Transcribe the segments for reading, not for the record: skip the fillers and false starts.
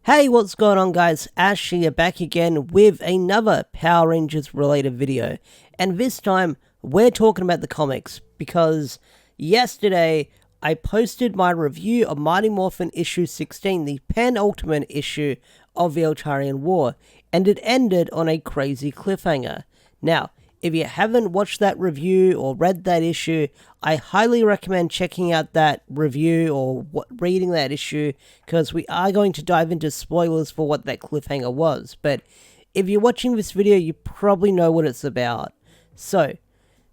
Hey, what's going on guys? Ash here, back again with another Power Rangers related video. And this time, we're talking about the comics, because yesterday I posted my review of Mighty Morphin issue 16, the penultimate issue of the Eltarian War, and it ended on a crazy cliffhanger. Now, if you haven't watched that review or read that issue, I highly recommend checking out that review or reading that issue, because we are going to dive into spoilers for what that cliffhanger was. But if you're watching this video, you probably know what it's about. So,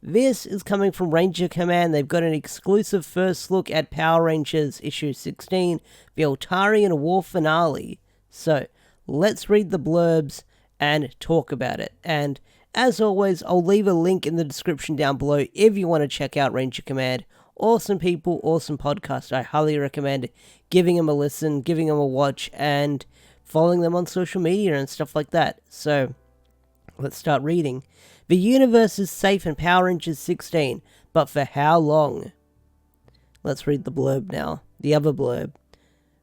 this is coming from Ranger Command. They've got an exclusive first look at Power Rangers issue 16, the Eltarian War finale. So, let's read the blurbs and talk about it. And as always, I'll leave a link in the description down below if you want to check out Ranger Command. Awesome people, awesome podcast. I highly recommend giving them a listen, giving them a watch, and following them on social media and stuff like that. So, let's start reading. The universe is safe in Power Rangers 16, but for how long? Let's read the blurb now. The other blurb,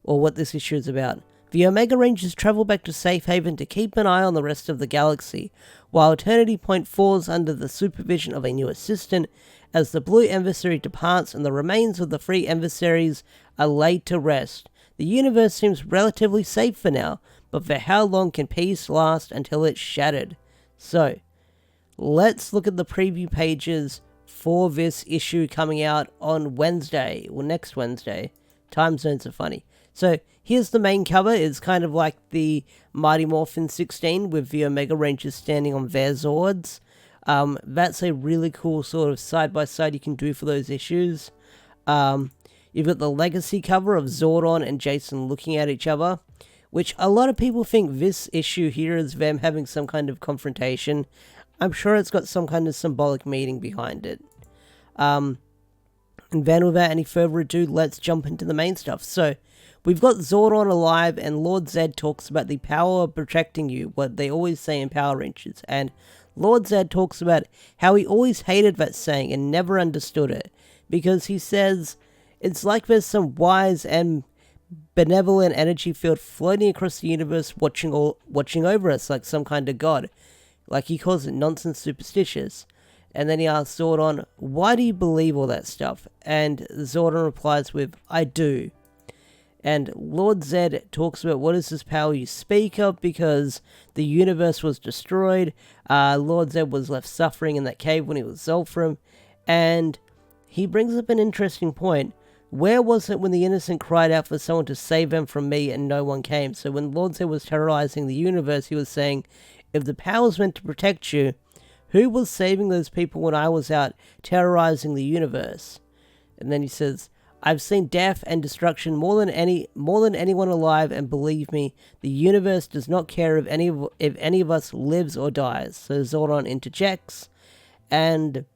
or what this issue is about. The Omega Rangers travel back to Safe Haven to keep an eye on the rest of the galaxy, while Eternity Point falls under the supervision of a new assistant as the Blue Emissary departs and the remains of the three emissaries are laid to rest. The universe seems relatively safe for now, but for how long can peace last until it's shattered? So, let's look at the preview pages for this issue coming out on Wednesday, or next Wednesday. Time zones are funny. So, here's the main cover. It's kind of like the Mighty Morphin 16 with the Omega Rangers standing on their Zords. That's a really cool sort of side-by-side you can do for those issues. You've got the Legacy cover of Zordon and Jason looking at each other, which a lot of people think this issue here is them having some kind of confrontation. I'm sure it's got some kind of symbolic meaning behind it. And then without any further ado, let's jump into the main stuff. So, we've got Zordon alive, and Lord Zed talks about the power of protecting you, what they always say in Power Rangers. And Lord Zed talks about how he always hated that saying and never understood it, because he says it's like there's some wise and benevolent energy field floating across the universe watching over us like some kind of god. Like, he calls it nonsense superstitious. And then he asks Zordon, why do you believe all that stuff? And Zordon replies with, I do. And Lord Zed talks about what is this power you speak of, because the universe was destroyed. Lord Zed was left suffering in that cave when he was Zolfram. And he brings up an interesting point. Where was it when the innocent cried out for someone to save them from me and no one came? So when Lord Zed was terrorizing the universe, he was saying, if the power was meant to protect you, who was saving those people when I was out terrorizing the universe? And then he says, I've seen death and destruction more than anyone alive, and believe me, the universe does not care if any of us lives or dies. So Zordon interjects, and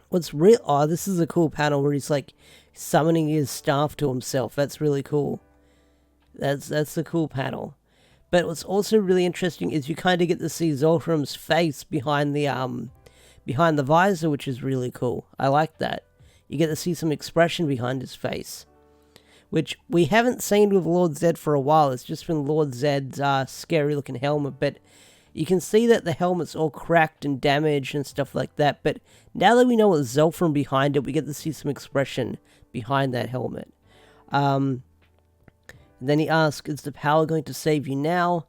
what's real? Oh, this is a cool panel where he's like summoning his staff to himself. That's really cool. That's a cool panel. But what's also really interesting is you kind of get to see Zolfram's face behind the visor, which is really cool. I like that. You get to see some expression behind his face, which we haven't seen with Lord Zed for a while. It's just been Lord Zed's scary-looking helmet, but you can see that the helmet's all cracked and damaged and stuff like that. But now that we know it's Zolfram behind it, we get to see some expression behind that helmet. Then he asks, is the power going to save you now?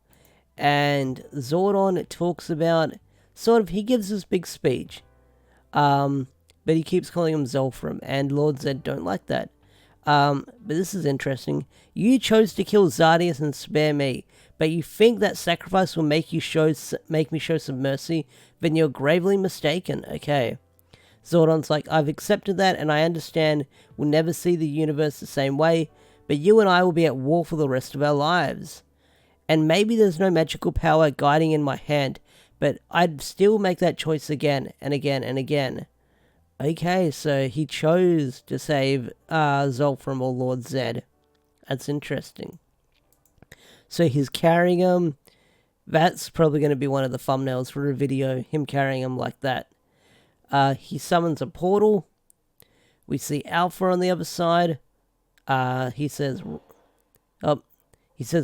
And Zordon talks about, he gives this big speech. But he keeps calling him Zolfram, and Lord Zed don't like that. But this is interesting. You chose to kill Zardius and spare me, but you think that sacrifice will make me show some mercy? Then you're gravely mistaken. Okay. Zordon's like, I've accepted that, and I understand we'll never see the universe the same way, but you and I will be at war for the rest of our lives. And maybe there's no magical power guiding in my hand, but I'd still make that choice again and again and again. Okay, so he chose to save Zolfram or Lord Zed. That's interesting. So he's carrying him. That's probably going to be one of the thumbnails for a video, him carrying him like that. He summons a portal. We see Alpha on the other side. He says,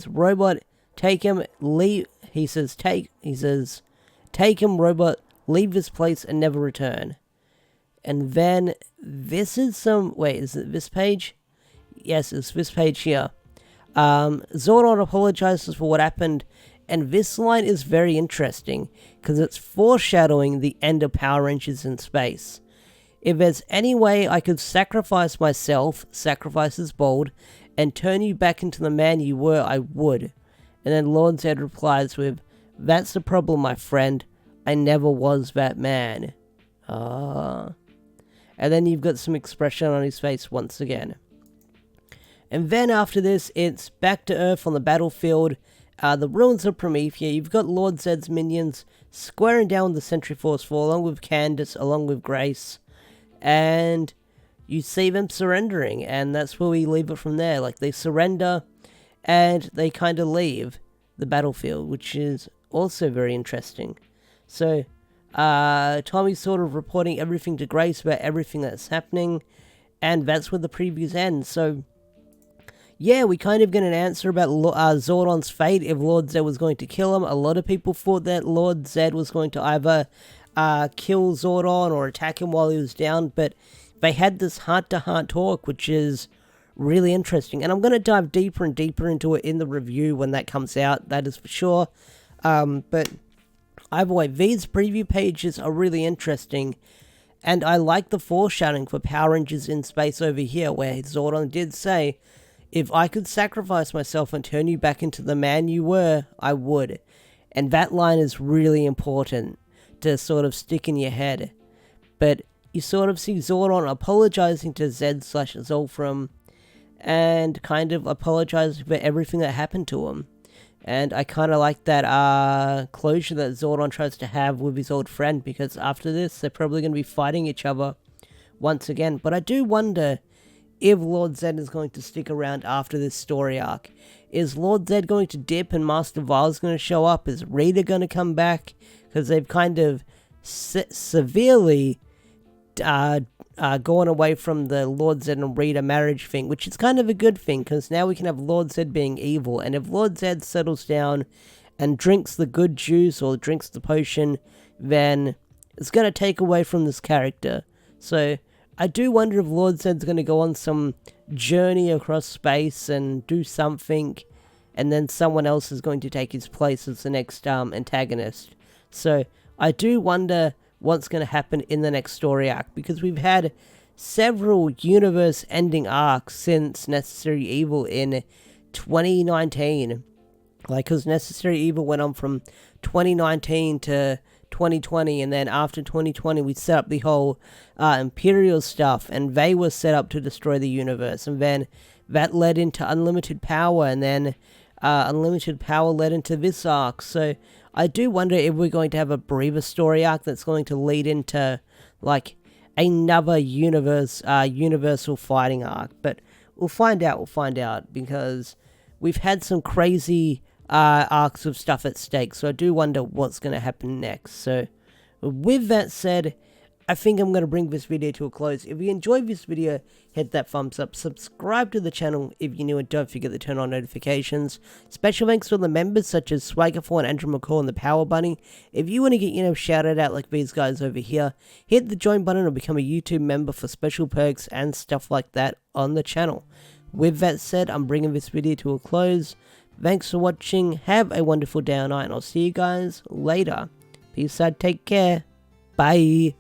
robot, take him, leave, he says, take him, robot, leave this place and never return. And then, this is some, wait, is it this page? Yes, it's this page here. Zordon apologizes for what happened, and this line is very interesting, because it's foreshadowing the end of Power Rangers in space. If there's any way I could sacrifice myself, sacrifice is bold, and turn you back into the man you were, I would. And then Lord Zed replies with, that's the problem, my friend. I never was that man. And then you've got some expression on his face once again. And then after this, it's back to Earth on the battlefield. The ruins of Promethea. You've got Lord Zed's minions squaring down the Sentry Force 4, along with Candace, along with Grace. And you see them surrendering, and that's where we leave it from there. Like, they surrender, and they kind of leave the battlefield, which is also very interesting. So, Tommy's sort of reporting everything to Grace about everything that's happening, and that's where the previews end. So, yeah, we kind of get an answer about Zordon's fate if Lord Zed was going to kill him. A lot of people thought that Lord Zed was going to either kill Zordon or attack him while he was down, but they had this heart-to-heart talk, which is really interesting, and I'm going to dive deeper and deeper into it in the review when that comes out, that is for sure. But either way, these preview pages are really interesting, and I like the foreshadowing for Power Rangers in space over here, where Zordon did say, if I could sacrifice myself and turn you back into the man you were, I would. And that line is really important to sort of stick in your head. But you sort of see Zordon apologizing to Zed/Zolfram and kind of apologizing for everything that happened to him. And I kind of like that closure that Zordon tries to have with his old friend, because after this, they're probably going to be fighting each other once again. But I do wonder if Lord Zed is going to stick around after this story arc. Is Lord Zed going to dip and Master Vile's going to show up? Is Rita going to come back? Because they've kind of severely gone away from the Lord Zed and Rita marriage thing, which is kind of a good thing, because now we can have Lord Zed being evil. And if Lord Zed settles down and drinks the good juice or drinks the potion, then it's going to take away from this character. So I do wonder if Lord Zed's going to go on some journey across space and do something, and then someone else is going to take his place as the next antagonist. So I do wonder what's going to happen in the next story arc, because we've had several universe-ending arcs since Necessary Evil in 2019. Like, because Necessary Evil went on from 2019 to 2020, and then after 2020 we set up the whole Imperial stuff, and they were set up to destroy the universe, and then that led into Unlimited Power, and then Unlimited Power led into this arc. So I do wonder if we're going to have a briefer story arc that's going to lead into like another universal fighting arc. But we'll find out, because we've had some crazy arcs of stuff at stake, so I do wonder what's going to happen next. So with that said, I think I'm going to bring this video to a close. If you enjoyed this video, hit that thumbs up, subscribe to the channel if you're new, and don't forget to turn on notifications. Special thanks to all the members such as Swagger4 and Andrew McCall and the Power Bunny. If you want to get, shouted out like these guys over here, hit the join button or become a YouTube member for special perks and stuff like that on the channel. With that said, I'm bringing this video to a close. Thanks for watching, have a wonderful day or night, and I'll see you guys later. Peace out, take care, bye.